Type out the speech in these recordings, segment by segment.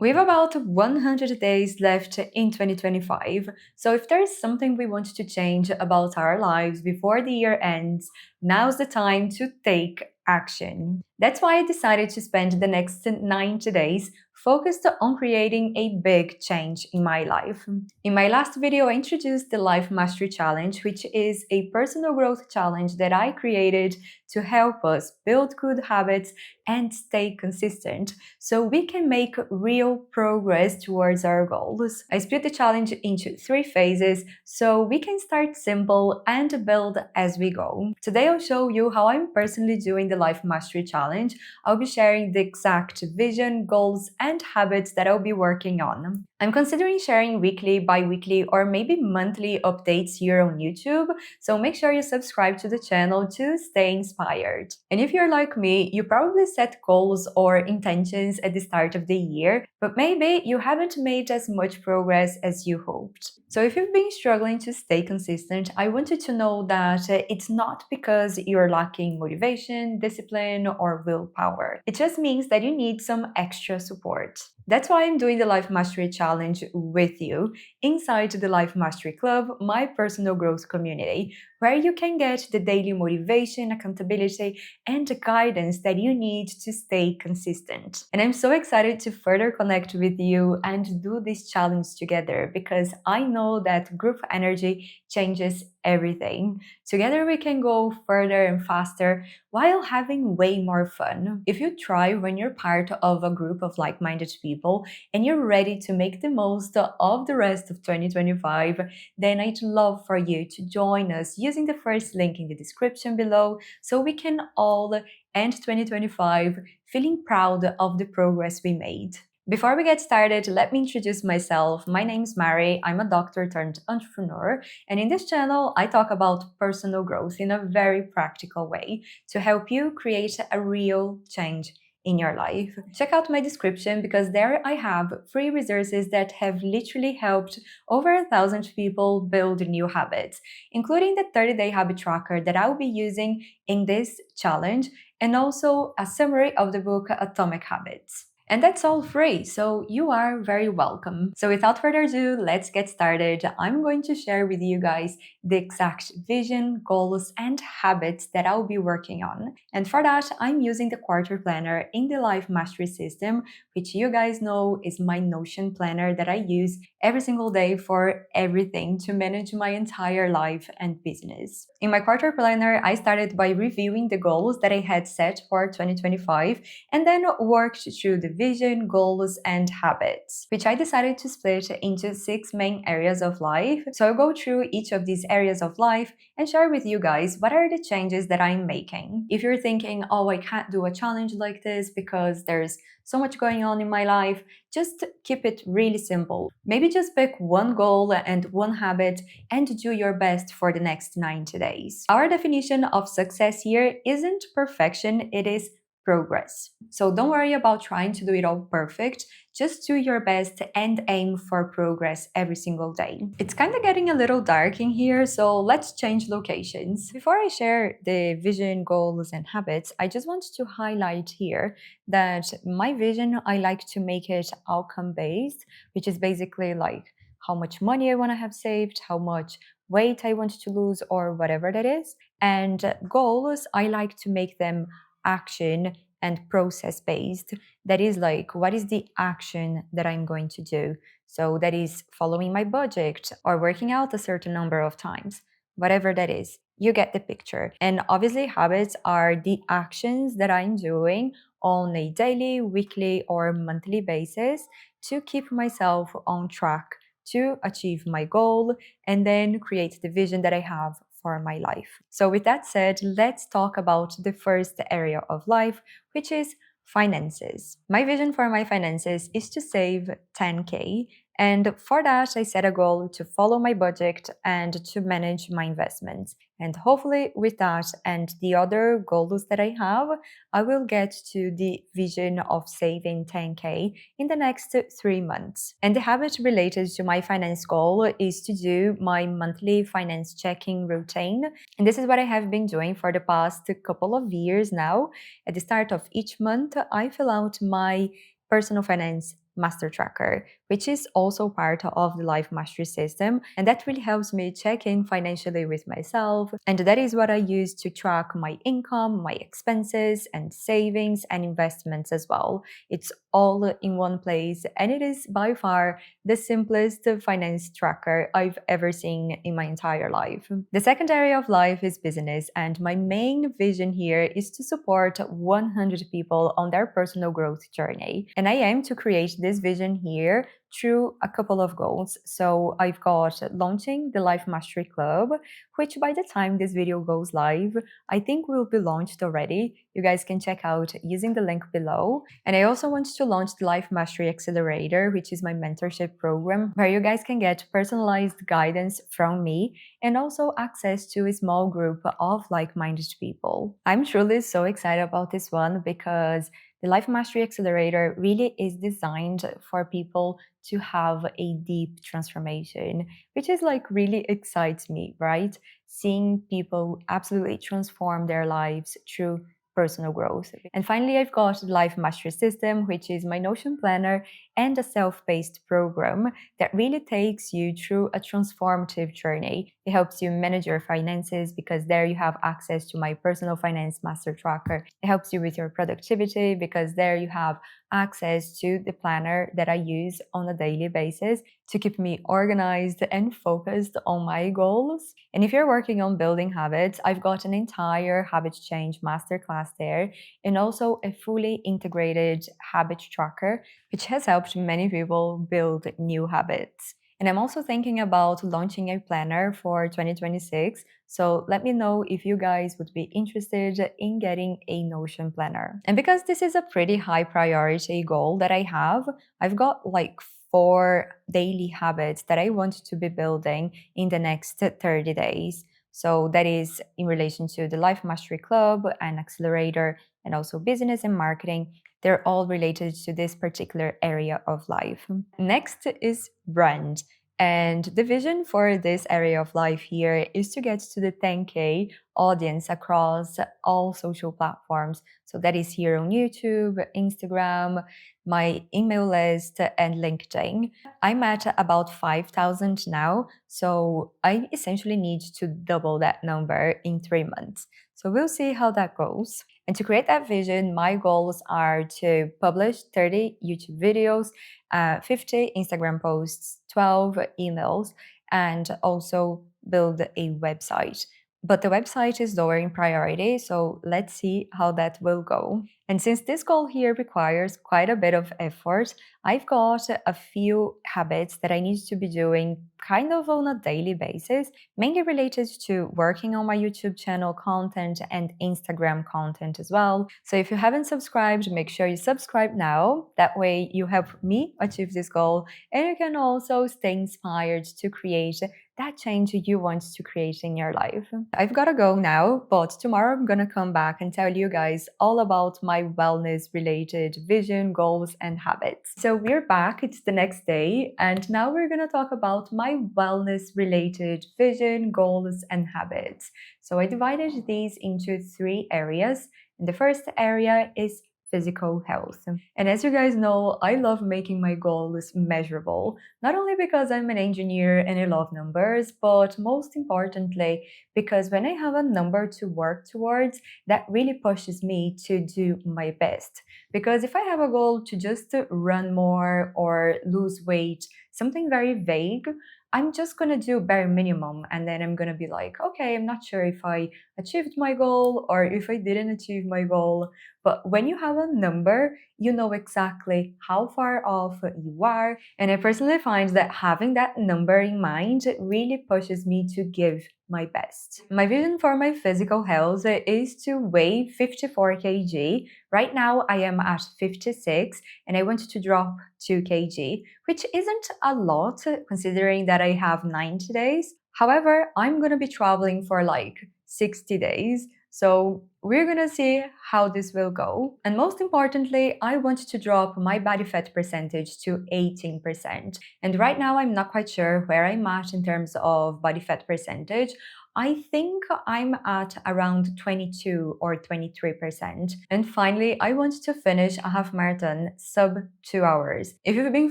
We have about 100 days left in 2025, so if there's something we want to change about our lives before the year ends, now's the time to take action. That's why I decided to spend the next 90 days focused on creating a big change in my life. In my last video, I introduced the Life Mastery Challenge, which is a personal growth challenge that I created to help us build good habits and stay consistent so we can make real progress towards our goals. I split the challenge into 3 phases so we can start simple and build as we go. Today I'll show you how I'm personally doing the Life Mastery Challenge. I'll be sharing the exact vision, goals, and habits that I'll be working on. I'm considering sharing weekly, bi-weekly, or maybe monthly updates here on YouTube, so make sure you subscribe to the channel to stay inspired. And if you're like me, you probably set goals or intentions at the start of the year, but maybe you haven't made as much progress as you hoped. So if you've been struggling to stay consistent, I want you to know that it's not because you're lacking motivation, discipline, or willpower. It just means that you need some extra support. That's why I'm doing the Life Mastery Challenge with you inside the Life Mastery Club, my personal growth community, where you can get the daily motivation, accountability, and guidance that you need to stay consistent. And I'm so excited to further connect with you and do this challenge together because I know that group energy changes everything. Together we can go further and faster while having way more fun. If you try when you're part of a group of like-minded people and you're ready to make the most of the rest of 2025, then I'd love for you to join us using the first link in the description below so we can all end 2025 feeling proud of the progress we made. Before we get started, let me introduce myself. My name's Mary. I'm a doctor turned entrepreneur, and in this channel, I talk about personal growth in a very practical way to help you create a real change in your life. Check out my description because there I have free resources that have literally helped over 1,000 people build new habits, including the 30-day habit tracker that I'll be using in this challenge, and also a summary of the book Atomic Habits. And that's all free, so you are very welcome. So without further ado, let's get started. I'm going to share with you guys the exact vision, goals, and habits that I'll be working on. And for that, I'm using the quarter planner in the Life Mastery system, which you guys know is my Notion planner that I use every single day for everything to manage my entire life and business. In my quarter planner, I started by reviewing the goals that I had set for 2025 and then worked through the vision, goals, and habits, which I decided to split into 6 main areas of life. So I'll go through each of these areas of life and share with you guys what are the changes that I'm making. If you're thinking, oh, I can't do a challenge like this because there's so much going on in my life, just keep it really simple. Maybe just pick one goal and one habit and do your best for the next 90 days. Our definition of success here isn't perfection, it is progress. So don't worry about trying to do it all perfect, just do your best and aim for progress every single day. It's kind of getting a little dark in here, so let's change locations. Before I share the vision, goals, and habits, I just want to highlight here that my vision, I like to make it outcome based, which is basically like how much money I want to have saved, how much weight I want to lose, or whatever that is. And goals, I like to make them action and process based. That is like, what is the action that I'm going to do? So that is following my budget or working out a certain number of times, whatever that is. You get the picture. And obviously, habits are the actions that I'm doing on a daily, weekly, or monthly basis to keep myself on track to achieve my goal and then create the vision that I have for my life. So with that said, let's talk about the first area of life, which is finances. My vision for my finances is to save 10K. And for that, I set a goal to follow my budget and to manage my investments. And hopefully with that and the other goals that I have, I will get to the vision of saving 10K in the next 3 months. And the habit related to my finance goal is to do my monthly finance checking routine. And this is what I have been doing for the past couple of years now. At the start of each month, I fill out my personal finance Master Tracker, which is also part of the Life Mastery system. And that really helps me check in financially with myself. And that is what I use to track my income, my expenses, and savings and investments as well. It's all in one place, and it is by far the simplest finance tracker I've ever seen in my entire life. The second area of life is business, and my main vision here is to support 100 people on their personal growth journey. And I aim to create this vision here through a couple of goals. So I've got launching the Life Mastery Club, which by the time this video goes live, I think will be launched already. You guys can check out using the link below. And I also want to launch the Life Mastery Accelerator, which is my mentorship program, where you guys can get personalized guidance from me and also access to a small group of like-minded people. I'm truly so excited about this one because the Life Mastery Accelerator really is designed for people to have a deep transformation, which is like really excites me, right? Seeing people absolutely transform their lives through personal growth. And finally, I've got the Life Mastery System, which is my Notion planner and a self-paced program that really takes you through a transformative journey. It helps you manage your finances because there you have access to my personal finance master tracker. It helps you with your productivity because there you have access to the planner that I use on a daily basis to keep me organized and focused on my goals. And if you're working on building habits, I've got an entire habit change masterclass there and also a fully integrated habit tracker, which has helped many people build new habits. And I'm also thinking about launching a planner for 2026. So let me know if you guys would be interested in getting a Notion planner. And because this is a pretty high priority goal that I have, I've got like 4 daily habits that I want to be building in the next 30 days. So that is in relation to the Life Mastery Club and Accelerator and also business and marketing. They're all related to this particular area of life. Next is brand. And the vision for this area of life here is to get to the 10K audience across all social platforms. So that is here on YouTube, Instagram, my email list, and LinkedIn. I'm at about 5,000 now, so I essentially need to double that number in 3 months. So we'll see how that goes. And to create that vision, my goals are to publish 30 YouTube videos, 50 Instagram posts, 12 emails, and also build a website. But the website is lower in priority, so let's see how that will go. And since this goal here requires quite a bit of effort, I've got a few habits that I need to be doing kind of on a daily basis, mainly related to working on my YouTube channel content and Instagram content as well. So if you haven't subscribed, make sure you subscribe now. That way you help me achieve this goal and you can also stay inspired to create that change you want to create in your life. I've got to go now, but tomorrow I'm gonna come back and tell you guys all about my wellness related vision, goals, and habits. So we're back, it's the next day, and now we're gonna talk about my wellness related vision, goals, and habits. So I divided these into 3 areas. And the first area is physical health. And as you guys know, I love making my goals measurable, not only because I'm an engineer and I love numbers, but most importantly, because when I have a number to work towards, that really pushes me to do my best. Because if I have a goal to just run more or lose weight, something very vague, I'm just gonna do bare minimum and then I'm gonna be like, okay, I'm not sure if I achieved my goal or if I didn't achieve my goal. But when you have a number, you know exactly how far off you are. And I personally find that having that number in mind really pushes me to give my best. My vision for my physical health is to weigh 54 kg. Right now I am at 56 and I want to drop 2 kg, which isn't a lot considering that I have 90 days. However, I'm gonna be traveling for like 60 days. So we're gonna see how this will go. And most importantly, I want to drop my body fat percentage to 18%. And right now I'm not quite sure where I'm at in terms of body fat percentage. I think I'm at around 22 or 23%. And finally, I want to finish a half marathon sub 2 hours. If you've been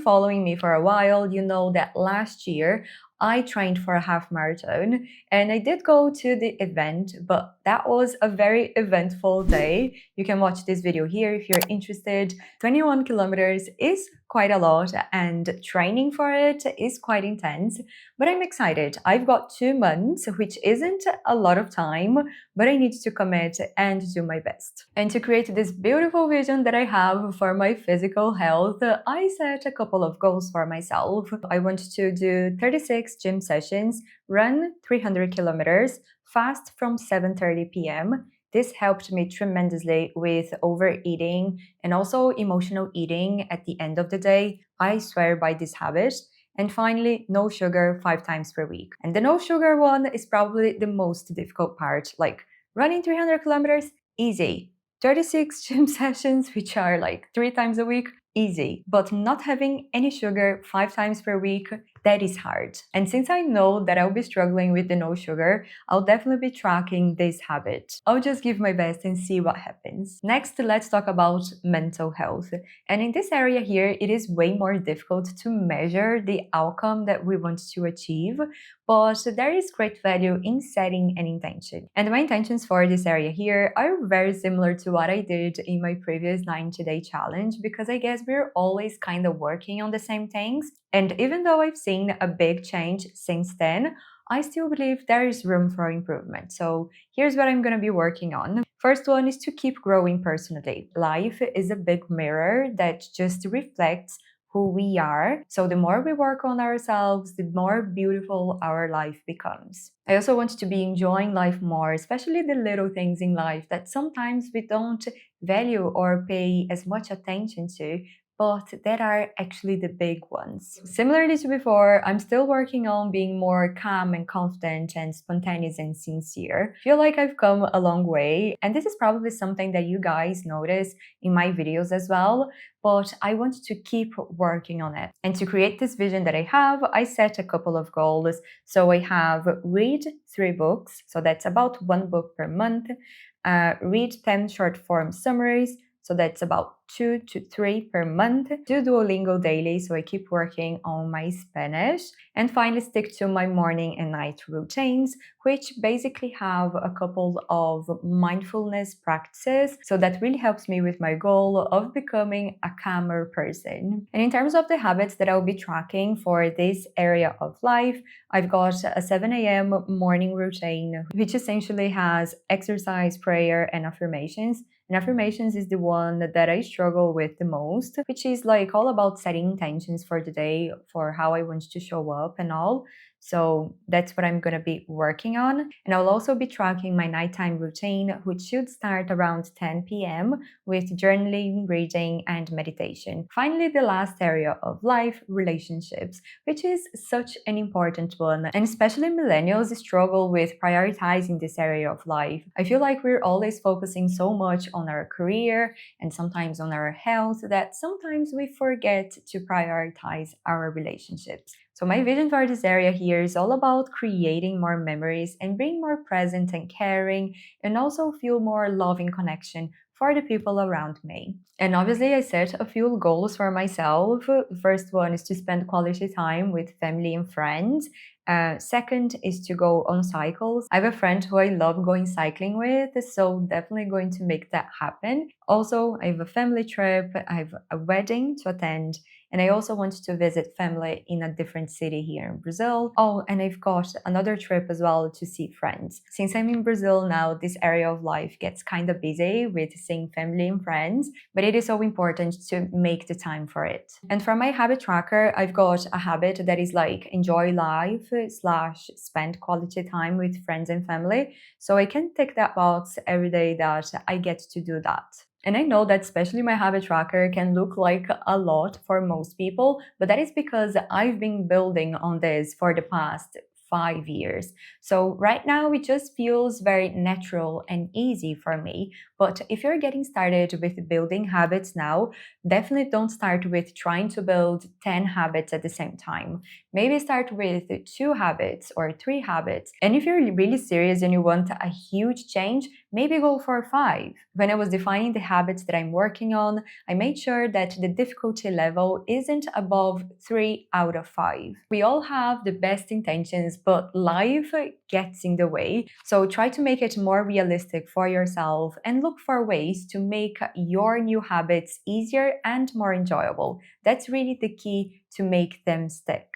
following me for a while, you know that last year I trained for a half marathon and I did go to the event, but that was a very eventful day. You can watch this video here if you're interested. 21 kilometers is quite a lot and training for it is quite intense, but I'm excited. I've got 2 months, which isn't a lot of time, but I need to commit and do my best. And to create this beautiful vision that I have for my physical health, I set a couple of goals for myself. I want to do 36 gym sessions, run 300 kilometers, fast from 7:30 p.m. This helped me tremendously with overeating and also emotional eating at the end of the day. I swear by this habit. And finally, no sugar 5 times per week. And the no sugar one is probably the most difficult part. Like running 300 kilometers, easy. 36 gym sessions, which are like 3 times a week, easy. But not having any sugar 5 times per week, that is hard. And since I know that I'll be struggling with the no sugar, I'll definitely be tracking this habit. I'll just give my best and see what happens. Next, let's talk about mental health. And in this area here, it is way more difficult to measure the outcome that we want to achieve, but there is great value in setting an intention. And my intentions for this area here are very similar to what I did in my previous 90-day challenge, because I guess we're always kind of working on the same things. And even though I've seen a big change since then, I still believe there is room for improvement. So here's what I'm going to be working on. First one is to keep growing personally. Life is a big mirror that just reflects who we are. So the more we work on ourselves, the more beautiful our life becomes. I also want to be enjoying life more, especially the little things in life that sometimes we don't value or pay as much attention to, but that are actually the big ones. Similarly to before, I'm still working on being more calm and confident and spontaneous and sincere. I feel like I've come a long way, and this is probably something that you guys notice in my videos as well, but I want to keep working on it. And to create this vision that I have, I set a couple of goals. So I have read 3 books, so that's about 1 book per month, read 10 short form summaries, so that's about 2 to 3 per month. Do Duolingo daily, so I keep working on my Spanish. And finally, stick to my morning and night routines, which basically have a couple of mindfulness practices. So that really helps me with my goal of becoming a calmer person. And in terms of the habits that I'll be tracking for this area of life, I've got a 7 a.m. morning routine, which essentially has exercise, prayer, and affirmations. And affirmations is the one that I struggle with the most, which is like all about setting intentions for the day, for how I want to show up and all. So that's what I'm going to be working on. And I'll also be tracking my nighttime routine, which should start around 10 p.m. with journaling, reading, and meditation. Finally, the last area of life, relationships, which is such an important one. And especially millennials struggle with prioritizing this area of life. I feel like we're always focusing so much on our career and sometimes on our health that sometimes we forget to prioritize our relationships. So my vision for this area here is all about creating more memories and being more present and caring, and also feel more loving connection for the people around me. And obviously I set a few goals for myself. The first one is to spend quality time with family and friends. Second is to go on cycles. I have a friend who I love going cycling with, so definitely going to make that happen. Also, I have a family trip, I have a wedding to attend, and I also want to visit family in a different city here in Brazil. Oh, and I've got another trip as well to see friends. Since I'm in Brazil now, this area of life gets kind of busy with seeing family and friends, but it is so important to make the time for it. And for my habit tracker, I've got a habit that is like enjoy life slash spend quality time with friends and family. So I can tick that box every day that I get to do that. And I know that especially my habit tracker can look like a lot for most people, but that is because I've been building on this for the past 5 years. So right now it just feels very natural and easy for me. But if you're getting started with building habits now, definitely don't start with trying to build 10 habits at the same time. Maybe start with 2 habits or 3 habits. And if you're really serious and you want a huge change, maybe go for 5. When I was defining the habits that I'm working on, I made sure that the difficulty level isn't above 3 out of 5. We all have the best intentions, but life gets in the way. So try to make it more realistic for yourself and look for ways to make your new habits easier and more enjoyable. That's really the key to make them stick.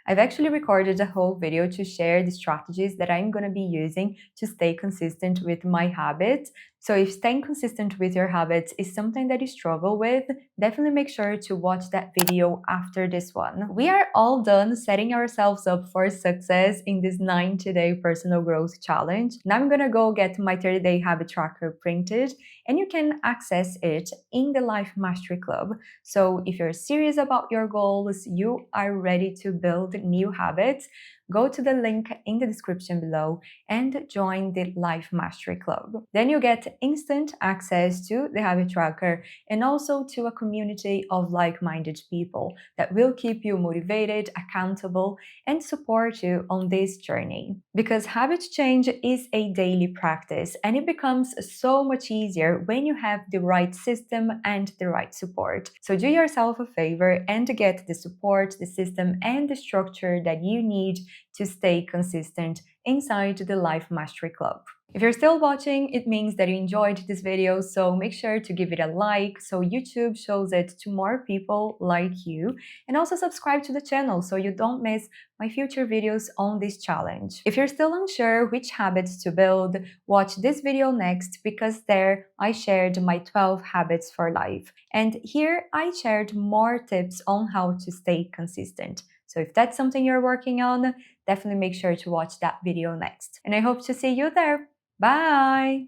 I've actually recorded a whole video to share the strategies that I'm going to be using to stay consistent with my habits. So if staying consistent with your habits is something that you struggle with, definitely make sure to watch that video after this one. We are all done setting ourselves up for success in this 90-day personal growth challenge. Now I'm gonna go get my 30-day habit tracker printed, and you can access it in the Life Mastery Club. So if you're serious about your goals, you are ready to build new habits, go to the link in the description below and join the Life Mastery Club. Then you get instant access to the habit tracker and also to a community of like-minded people that will keep you motivated, accountable, and support you on this journey. Because habit change is a daily practice, and it becomes so much easier when you have the right system and the right support. So do yourself a favor and get the support, the system, and the structure that you need to stay consistent inside the Life Mastery Club. If you're still watching, it means that you enjoyed this video, so make sure to give it a like so YouTube shows it to more people like you, and also subscribe to the channel so you don't miss my future videos on this challenge. If you're still unsure which habits to build, watch this video next, because there I shared my 12 habits for life, and here I shared more tips on how to stay consistent. So if that's something you're working on, definitely make sure to watch that video next. And I hope to see you there. Bye!